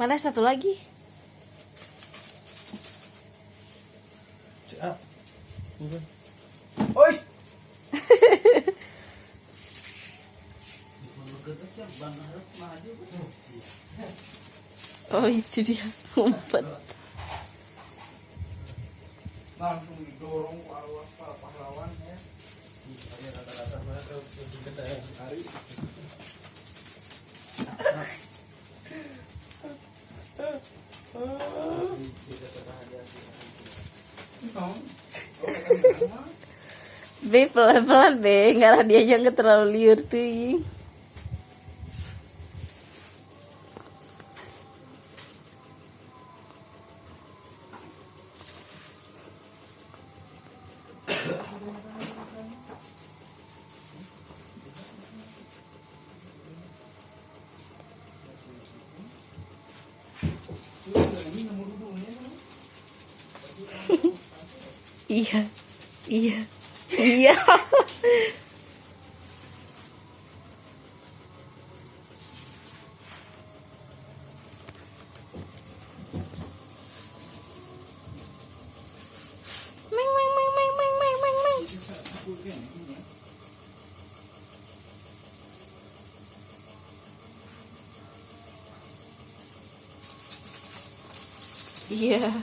Mana satu lagi? Oi. Oh itu dia ngumpet. Langsung didorong pahlawan ya. Ini rata-rata mereka kita saya hari. Be pelan-pelan be, ngarah dia aja nggak terlalu liur tuh. Iya, iya, iya. Meng, meng, meng, meng, meng, meng, meng, meng. Iya.